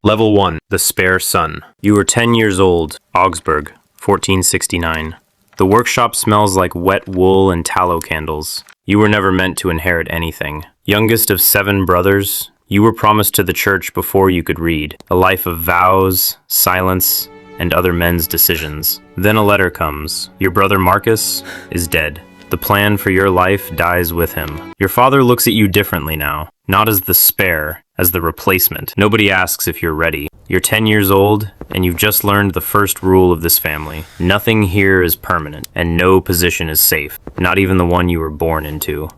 Level 1. The Spare Son. You were 10 years old, Augsburg, 1469. The workshop smells like wet wool and tallow candles. You were never meant to inherit anything. Youngest of 7 brothers, you were promised to the church before you could read. A life of vows, silence, and other men's decisions. Then a letter comes. Your brother Marcus is dead. The plan for your life dies with him. Your father looks at you differently now. Not as the spare, as the replacement. Nobody asks if you're ready. You're 10 years old, and you've just learned the first rule of this family. Nothing here is permanent, and no position is safe. Not even the one you were born into.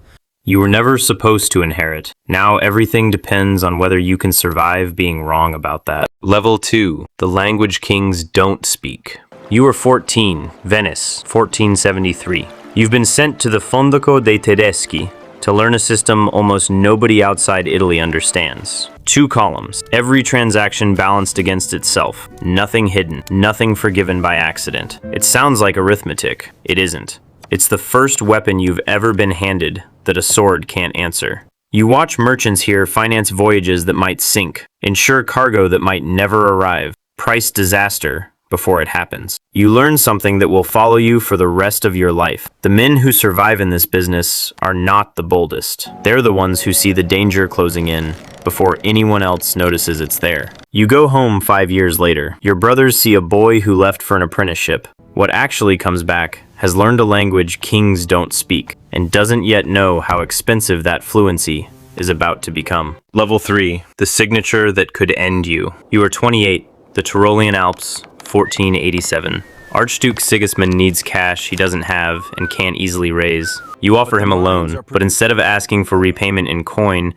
You were never supposed to inherit. Now everything depends on whether you can survive being wrong about that. Level 2. The language kings don't speak. You were 14, Venice, 1473. You've been sent to the Fondaco dei Tedeschi to learn a system almost nobody outside Italy understands. 2 columns, every transaction balanced against itself, nothing hidden, nothing forgiven by accident. It sounds like arithmetic. It isn't. It's the first weapon you've ever been handed that a sword can't answer. You watch merchants here finance voyages that might sink, insure cargo that might never arrive, price disaster before it happens. You learn something that will follow you for the rest of your life. The men who survive in this business are not the boldest. They're the ones who see the danger closing in before anyone else notices it's there. You go home 5 years later. Your brothers see a boy who left for an apprenticeship. What actually comes back has learned a language kings don't speak and doesn't yet know how expensive that fluency is about to become. Level 3. The signature that could end you. You are 28, the Tyrolean Alps, 1487. Archduke Sigismund needs cash he doesn't have and can't easily raise. You offer him a loan, but instead of asking for repayment in coin,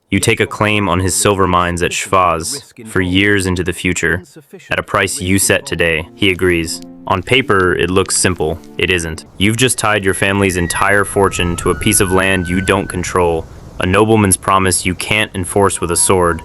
you take a claim on his silver mines at Schwaz for years into the future. At a price you set today, he agrees. On paper, it looks simple. It isn't. You've just tied your family's entire fortune to a piece of land you don't control, a nobleman's promise you can't enforce with a sword,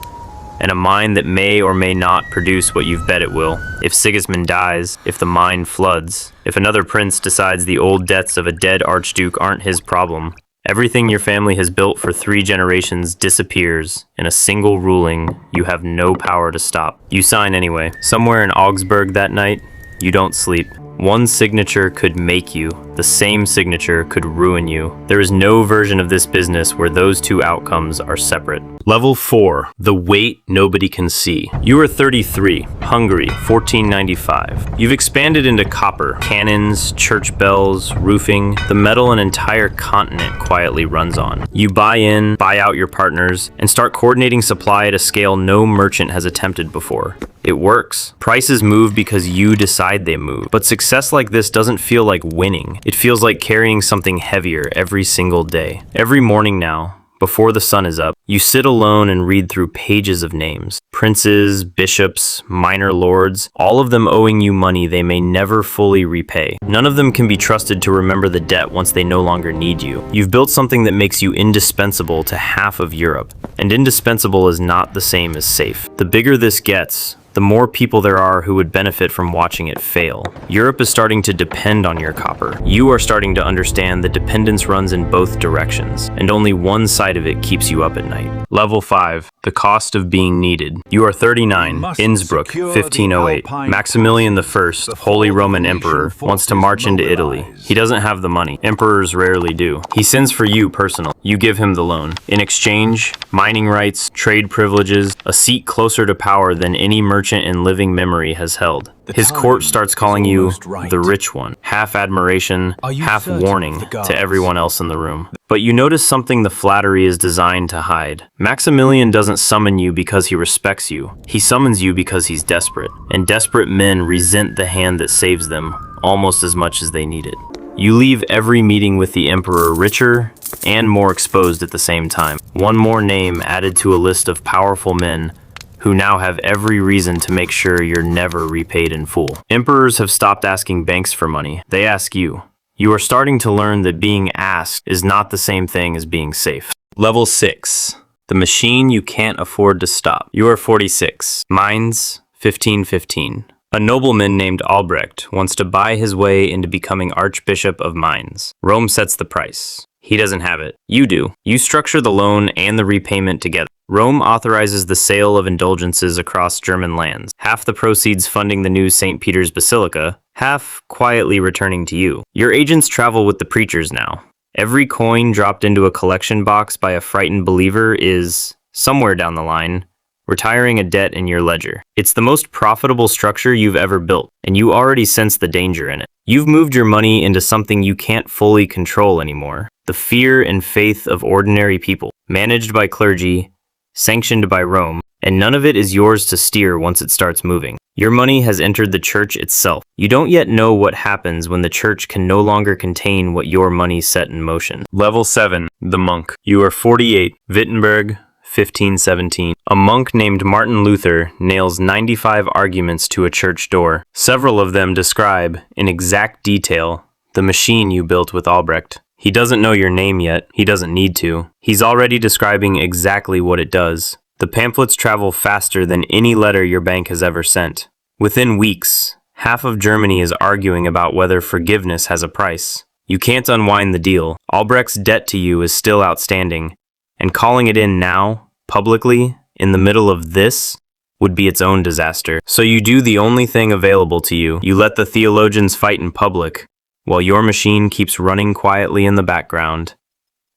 and a mine that may or may not produce what you've bet it will. If Sigismund dies, if the mine floods, if another prince decides the old debts of a dead archduke aren't his problem, everything your family has built for 3 generations disappears in a single ruling you have no power to stop. You sign anyway. Somewhere in Augsburg that night, you don't sleep. One signature could make you. The same signature could ruin you. There is no version of this business where those 2 outcomes are separate. Level 4. The weight nobody can see. You are 33, Hungary, 1495. You've expanded into copper, cannons, church bells, roofing, the metal an entire continent quietly runs on. You buy in, buy out your partners, and start coordinating supply at a scale no merchant has attempted before. It works. Prices move because you decide they move. But success like this doesn't feel like winning. It feels like carrying something heavier every single day. Every morning now, before the sun is up, you sit alone and read through pages of names. Princes, bishops, minor lords, all of them owing you money they may never fully repay. None of them can be trusted to remember the debt once they no longer need you. You've built something that makes you indispensable to half of Europe. And indispensable is not the same as safe. The bigger this gets, the more people there are who would benefit from watching it fail. Europe is starting to depend on your copper. You are starting to understand that dependence runs in both directions, and only one side of it keeps you up at night. Level 5. The cost of being needed. You are 39, Innsbruck, 1508. Maximilian I, Holy Roman Emperor, wants to march into Italy. He doesn't have the money. Emperors rarely do. He sends for you personally. You give him the loan. In exchange, mining rights, trade privileges, a seat closer to power than any merchant in living memory has held. His court starts calling you the rich one, half admiration, half warning to everyone else in the room. But you notice something the flattery is designed to hide. Maximilian doesn't summon you because he respects you. He summons you because he's desperate, and desperate men resent the hand that saves them almost as much as they need it. You leave every meeting with the emperor richer and more exposed at the same time. One more name added to a list of powerful men who now have every reason to make sure you're never repaid in full. Emperors have stopped asking banks for money. They ask you. You are starting to learn that being asked is not the same thing as being safe. Level 6. The machine you can't afford to stop. You are 46. Mainz, 1515. A nobleman named Albrecht wants to buy his way into becoming Archbishop of Mainz. Rome sets the price. He doesn't have it. You do. You structure the loan and the repayment together. Rome authorizes the sale of indulgences across German lands, half the proceeds funding the new St. Peter's Basilica, half quietly returning to you. Your agents travel with the preachers now. Every coin dropped into a collection box by a frightened believer is, somewhere down the line, retiring a debt in your ledger. It's the most profitable structure you've ever built, and you already sense the danger in it. You've moved your money into something you can't fully control anymore. The fear and faith of ordinary people, managed by clergy, sanctioned by Rome, and none of it is yours to steer once it starts moving. Your money has entered the church itself. You don't yet know what happens when the church can no longer contain what your money set in motion. Level 7. The Monk. You are 48. Wittenberg, 1517. A monk named Martin Luther nails 95 arguments to a church door. Several of them describe, in exact detail, the machine you built with Albrecht. He doesn't know your name yet. He doesn't need to. He's already describing exactly what it does. The pamphlets travel faster than any letter your bank has ever sent. Within weeks, half of Germany is arguing about whether forgiveness has a price. You can't unwind the deal. Albrecht's debt to you is still outstanding, and calling it in now, publicly, in the middle of this, would be its own disaster. So you do the only thing available to you. You let the theologians fight in public, while your machine keeps running quietly in the background,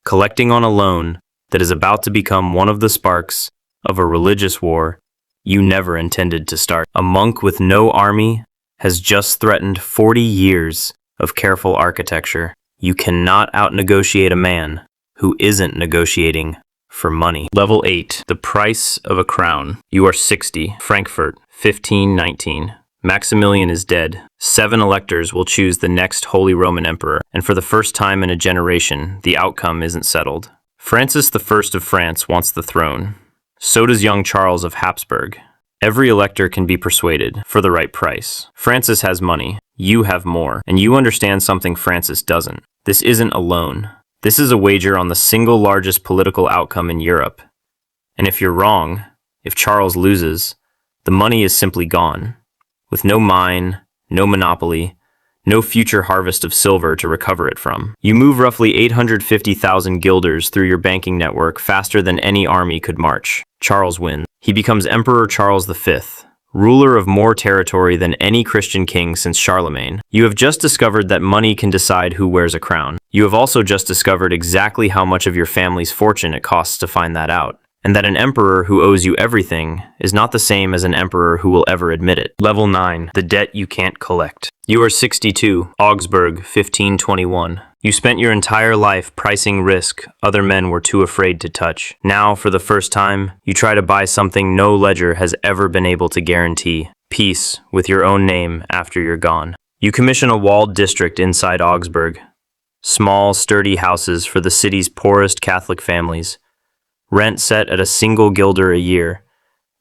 collecting on a loan that is about to become one of the sparks of a religious war you never intended to start. A monk with no army has just threatened 40 years of careful architecture. You cannot out-negotiate a man who isn't negotiating for money. Level 8. The price of a crown. You are 60. Frankfurt, 1519. Maximilian is dead. 7 electors will choose the next Holy Roman Emperor, and for the first time in a generation, the outcome isn't settled. Francis I of France wants the throne. So does young Charles of Habsburg. Every elector can be persuaded, for the right price. Francis has money. You have more. And you understand something Francis doesn't. This isn't a loan. This is a wager on the single largest political outcome in Europe. And if you're wrong, if Charles loses, the money is simply gone. With no mine, no monopoly, no future harvest of silver to recover it from. You move roughly 850,000 guilders through your banking network faster than any army could march. Charles wins. He becomes Emperor Charles V, ruler of more territory than any Christian king since Charlemagne. You have just discovered that money can decide who wears a crown. You have also just discovered exactly how much of your family's fortune it costs to find that out, and that an emperor who owes you everything is not the same as an emperor who will ever admit it. Level 9. The debt you can't collect. You are 62. Augsburg, 1521. You spent your entire life pricing risk other men were too afraid to touch. Now, for the first time, you try to buy something no ledger has ever been able to guarantee. Peace with your own name after you're gone. You commission a walled district inside Augsburg. Small, sturdy houses for the city's poorest Catholic families. Rent set at a single guilder a year,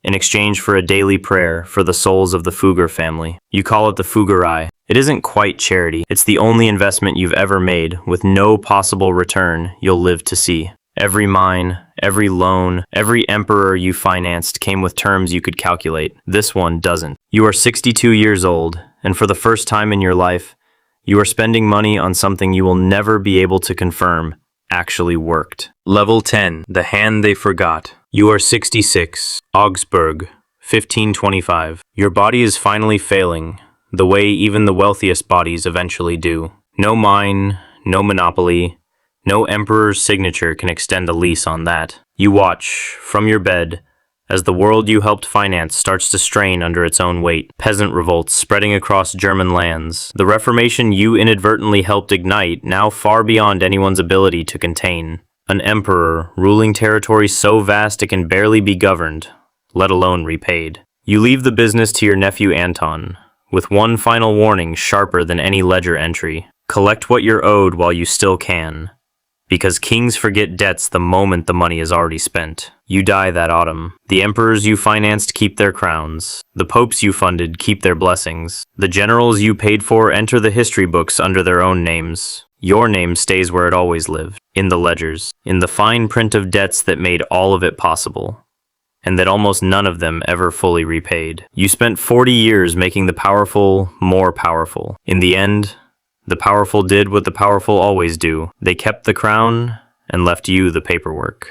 in exchange for a daily prayer for the souls of the Fugger family. You call it the Fuggerei. It isn't quite charity. It's the only investment you've ever made with no possible return you'll live to see. Every mine, every loan, every emperor you financed came with terms you could calculate. This one doesn't. You are 62 years old, and for the first time in your life, you are spending money on something you will never be able to confirm actually worked. Level 10. The hand they forgot. You are 66. Augsburg, 1525. Your body is finally failing, the way even the wealthiest bodies eventually do. No mine, no monopoly, no emperor's signature can extend a lease on that. You watch, from your bed, as the world you helped finance starts to strain under its own weight. Peasant revolts spreading across German lands. The Reformation you inadvertently helped ignite, now far beyond anyone's ability to contain. An emperor ruling territory so vast it can barely be governed, let alone repaid. You leave the business to your nephew Anton, with one final warning sharper than any ledger entry. Collect what you're owed while you still can, because kings forget debts the moment the money is already spent. You die that autumn. The emperors you financed keep their crowns. The popes you funded keep their blessings. The generals you paid for enter the history books under their own names. Your name stays where it always lived, in the ledgers, in the fine print of debts that made all of it possible, and that almost none of them ever fully repaid. You spent 40 years making the powerful more powerful. In the end, the powerful did what the powerful always do. They kept the crown and left you the paperwork.